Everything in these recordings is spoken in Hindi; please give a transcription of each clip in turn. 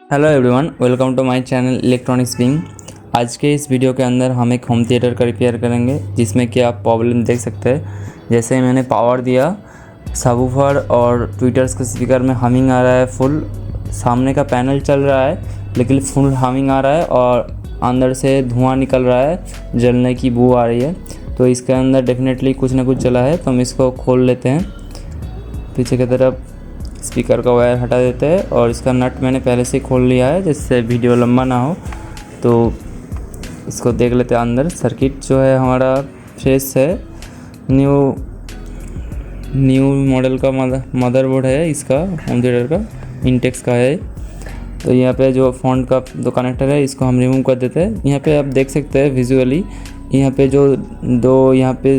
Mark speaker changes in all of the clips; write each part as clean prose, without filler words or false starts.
Speaker 1: Hello everyone, welcome to my channel electronics wing. आज के इस वीडियो के अंदर हम एक होम थिएटर का रिपेयर करेंगे, जिसमें कि आप प्रॉब्लम देख सकते हैं। जैसे ही मैंने पावर दिया, सबवूफर और ट्विटर्स के स्पीकर में हमिंग आ रहा है। फुल सामने का पैनल चल रहा है लेकिन फुल हमिंग आ रहा है और अंदर से धुआं निकल रहा है, जलने की बू आ रही है। तो इसके अंदर डेफिनेटली कुछ ना कुछ जला है। तो हम इसको खोल लेते हैं। पीछे की तरफ स्पीकर का वायर हटा देते हैं और इसका नट मैंने पहले से खोल लिया है, जिससे वीडियो लंबा ना हो। तो इसको देख लेते हैं। अंदर सर्किट जो है हमारा फ्रेश है, न्यू मॉडल का मदरबोर्ड है इसका, होम थिएटर का इंटेक्स का है। तो यहाँ पे जो फ़ॉन्ट का दो कनेक्टर है, इसको हम रिमूव कर देते हैं। यहाँ पे आप देख सकते हैं विजुअली, यहाँ पे जो यहाँ पे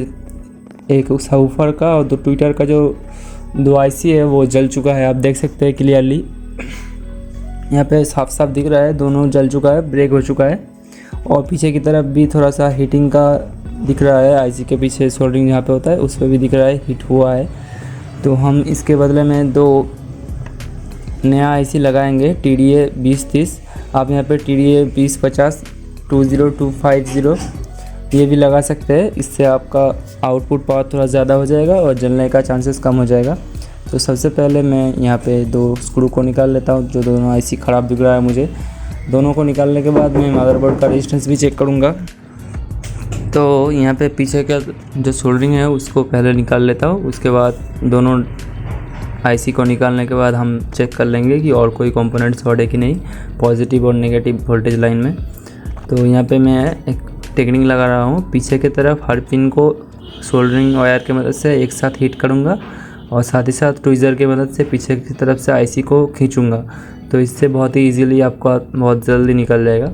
Speaker 1: एक सबवूफर का और दो ट्विटर का जो दो आईसी है वो जल चुका है। आप देख सकते हैं क्लियरली, यहाँ पे साफ साफ दिख रहा है, दोनों जल चुका है, ब्रेक हो चुका है। और पीछे की तरफ भी थोड़ा सा हीटिंग का दिख रहा है, आईसी के पीछे सोल्डरिंग जहाँ पे होता है उस पर भी दिख रहा है, हीट हुआ है। तो हम इसके बदले में दो नया आईसी लगाएंगे, TDA 2030। आप यहाँ पे TDA 2050 20250 ये भी लगा सकते हैं। इससे आपका आउटपुट पावर थोड़ा ज़्यादा हो जाएगा और जलने का चांसेस कम हो जाएगा। तो सबसे पहले मैं यहाँ पे दो स्क्रू को निकाल लेता हूँ, जो दोनों आईसी ख़राब दिख रहा है मुझे। दोनों को निकालने के बाद मैं मदरबोर्ड का रेजिस्टेंस भी चेक करूँगा। तो यहाँ पे पीछे का जो सोल्डरिंग है उसको पहले निकाल लेता हूँ। उसके बाद दोनों आईसी को निकालने के बाद हम चेक कर लेंगे कि और कोई कंपोनेंट शॉर्ट है कि नहीं, पॉजिटिव और नेगेटिव वोल्टेज लाइन में। तो यहाँ पे मैं एक टेक्निक लगा रहा हूँ। पीछे की तरफ हर पिन को सोल्डरिंग वायर की मदद से एक साथ हीट करूँगा और साथ ही साथ ट्विज़र की मदद से पीछे की तरफ से आईसी को खींचूँगा। तो इससे बहुत ही इजीली आपका बहुत जल्दी निकल जाएगा।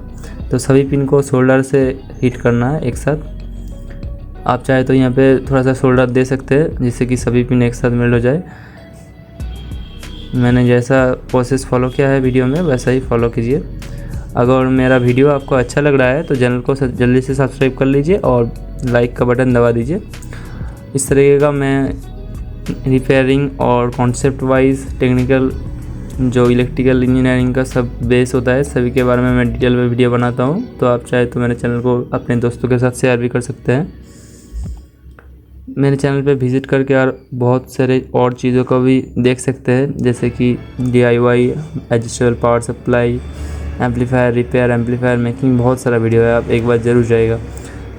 Speaker 1: तो सभी पिन को सोल्डर से हीट करना है एक साथ। आप चाहे तो यहाँ पे थोड़ा सा सोल्डर दे सकते हैं, जिससे कि सभी पिन एक साथ मेल्ट हो जाए। मैंने जैसा प्रोसेस फॉलो किया है वीडियो में, वैसा ही फॉलो कीजिए। अगर मेरा वीडियो आपको अच्छा लग रहा है तो चैनल को जल्दी से सब्सक्राइब कर लीजिए और लाइक का बटन दबा दीजिए। इस तरीके का मैं रिपेयरिंग और कॉन्सेप्ट वाइज टेक्निकल जो इलेक्ट्रिकल इंजीनियरिंग का सब बेस होता है, सभी के बारे में मैं डिटेल में वीडियो बनाता हूँ। तो आप चाहे तो मेरे चैनल को अपने दोस्तों के साथ शेयर भी कर सकते हैं। मेरे चैनल पे विज़िट करके और बहुत सारे और चीज़ों को भी देख सकते हैं, जैसे कि DIY, additional power supply, amplifier repair, amplifier making, बहुत सारा वीडियो है। आप एक बार ज़रूर जाइएगा।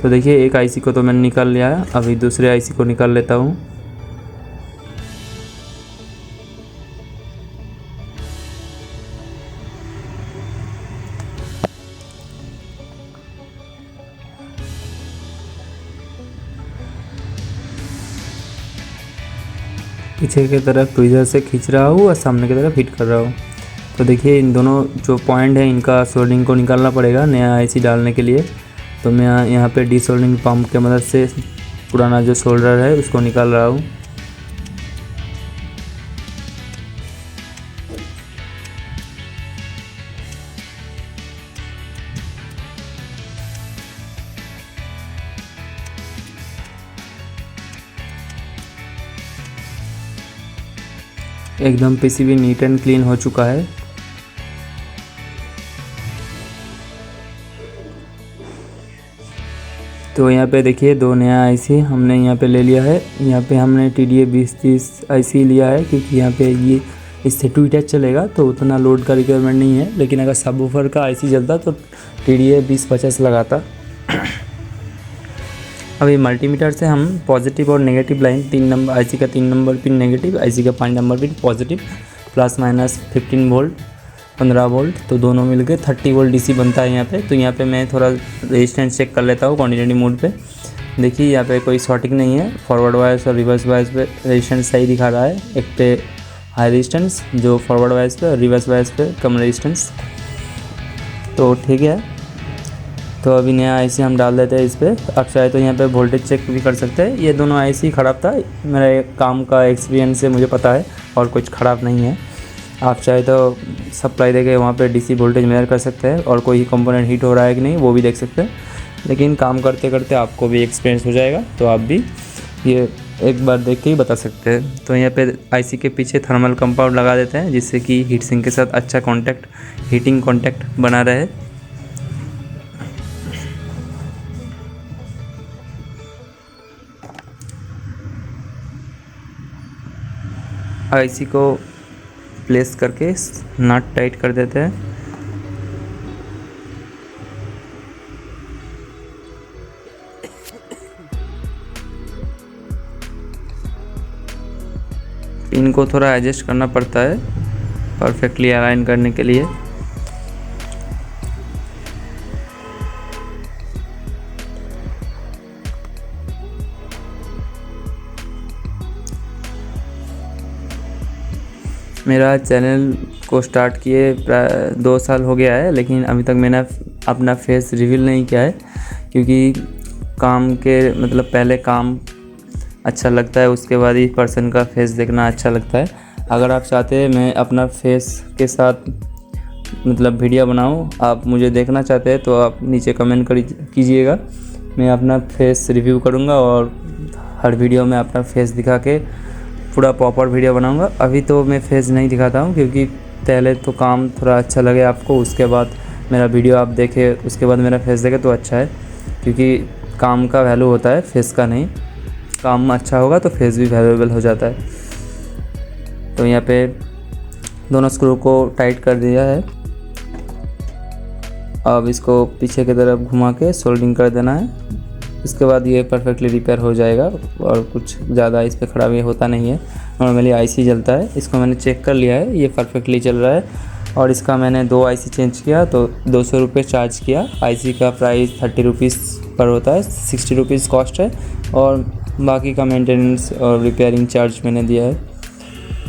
Speaker 1: तो देखिए, एक आईसी को तो मैंने निकाल लिया है, अभी दूसरे आईसी को निकाल लेता हूँ। पीछे की तरफ ट्विज़र से खींच रहा हूँ और सामने की तरफ हिट कर रहा हूँ। तो देखिए, इन दोनों जो पॉइंट है इनका सोल्डरिंग को निकालना पड़ेगा नया आईसी डालने के लिए। तो मैं यहाँ पे डीसोल्डरिंग पंप के मदद से पुराना जो सोल्डर है उसको निकाल रहा हूँ। एकदम पीसीबी नीट एंड क्लीन हो चुका है। तो यहाँ पे देखिए, दो नया आईसी हमने यहाँ पे ले लिया है। यहाँ पे हमने TDA 2030 आईसी लिया है, क्योंकि यहाँ पे ये इससे ट्विटर चलेगा तो उतना लोड का रिक्वायरमेंट नहीं है। लेकिन अगर सबवूफर का आईसी चलता तो TDA 2050 लगाता। अभी मल्टीमीटर से हम पॉजिटिव और नेगेटिव लाइन, 3 नंबर आईसी का 3 नंबर पिन नेगेटिव, आईसी का 5 number pin positive, plus minus 15 volt 15 volt, तो दोनों मिलके 30 वोल्ट DC बनता है यहाँ पे। तो यहाँ पे मैं थोड़ा रेजिस्टेंस चेक कर लेता हूँ क्वांटिटी मोड पे। देखिए, यहाँ पे कोई शॉर्टिंग नहीं है। फॉरवर्ड वाइज और रिवर्स वाइज पे रेजिस्टेंस सही दिखा रहा है। एक पे हाई रेजिस्टेंस जो फॉरवर्ड वाइज पे, और रिवर्स वाइज पे कम रेजिस्टेंस। तो ठीक है। तो अभी नया आईसी हम डाल देते हैं इस पर। आप चाहे तो यहाँ पे वोल्टेज चेक भी कर सकते हैं। ये दोनों आईसी ख़राब था, मेरे काम का एक्सपीरियंस से मुझे पता है, और कुछ ख़राब नहीं है। आप चाहे तो सप्लाई देके वहाँ पे DC वोल्टेज मेजर कर सकते हैं और कोई कंपोनेंट हीट हो रहा है कि नहीं वो भी देख सकते हैं। लेकिन काम करते करते आपको भी एक्सपीरियंस हो जाएगा, तो आप भी ये एक बार देख के ही बता सकते हैं। तो यहाँ पे आईसी के पीछे थर्मल कंपाउंड लगा देते हैं जिससे कि हीट सिंक के साथ अच्छा हीटिंग कॉन्टैक्ट बना रहे। आईसी को प्लेस करके नट टाइट कर देते हैं। पिन को थोड़ा एडजस्ट करना पड़ता है परफेक्टली अलाइन करने के लिए। मेरा चैनल को स्टार्ट किए प्राय 2 साल हो गया है, लेकिन अभी तक मैंने अपना फेस रिवील नहीं किया है क्योंकि काम के मतलब पहले काम अच्छा लगता है, उसके बाद ही पर्सन का फेस देखना अच्छा लगता है। अगर आप चाहते हैं मैं अपना फेस के साथ मतलब वीडियो बनाऊं, आप मुझे देखना चाहते हैं तो आप नीचे कमेंट कीजिएगा। मैं अपना फेस रिव्यू करूंगा और हर वीडियो में अपना फेस दिखा के पूरा प्रॉपर वीडियो बनाऊंगा। अभी तो मैं फेस नहीं दिखाता हूं क्योंकि पहले तो काम थोड़ा अच्छा लगे आपको, उसके बाद मेरा वीडियो आप देखें, उसके बाद मेरा फेस देखें तो अच्छा है, क्योंकि काम का वैल्यू होता है फेस का नहीं। काम अच्छा होगा तो फेस भी वैल्यूएबल हो जाता है। तो यहाँ पे दोनों स्क्रू को टाइट कर दिया है। अब इसको पीछे की तरफ घुमा के सोल्डिंग कर देना है। इसके बाद ये परफेक्टली रिपेयर हो जाएगा और कुछ ज़्यादा इस पर खराबी होता नहीं है। नॉर्मली आईसी जलता है, इसको मैंने चेक कर लिया है, ये परफेक्टली चल रहा है। और इसका मैंने 2 आईसी चेंज किया तो 200 रुपये चार्ज किया। आईसी का प्राइस 30 रुपीज़ पर होता है, 60 रुपीज़ कॉस्ट है और बाकी का मेंटेनेंस और रिपेयरिंग चार्ज मैंने दिया है।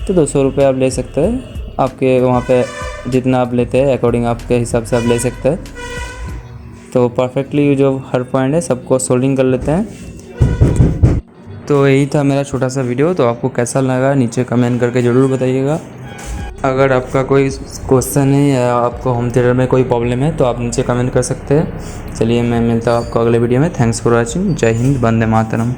Speaker 1: तो 200 रुपये आप ले सकते हैं, आपके वहाँ पे जितना आप लेते हैं अकॉर्डिंग आपके हिसाब से आप ले सकते हैं। तो परफेक्टली जो हर पॉइंट है सबको सोल्डिंग कर लेते हैं। तो यही था मेरा छोटा सा वीडियो। तो आपको कैसा लगा नीचे कमेंट करके ज़रूर बताइएगा। अगर आपका कोई क्वेश्चन है या आपको होम थिएटर में कोई प्रॉब्लम है तो आप नीचे कमेंट कर सकते हैं। चलिए मैं मिलता हूँ आपको अगले वीडियो में। Thanks for watching. जय हिंद, वंदे मातरम।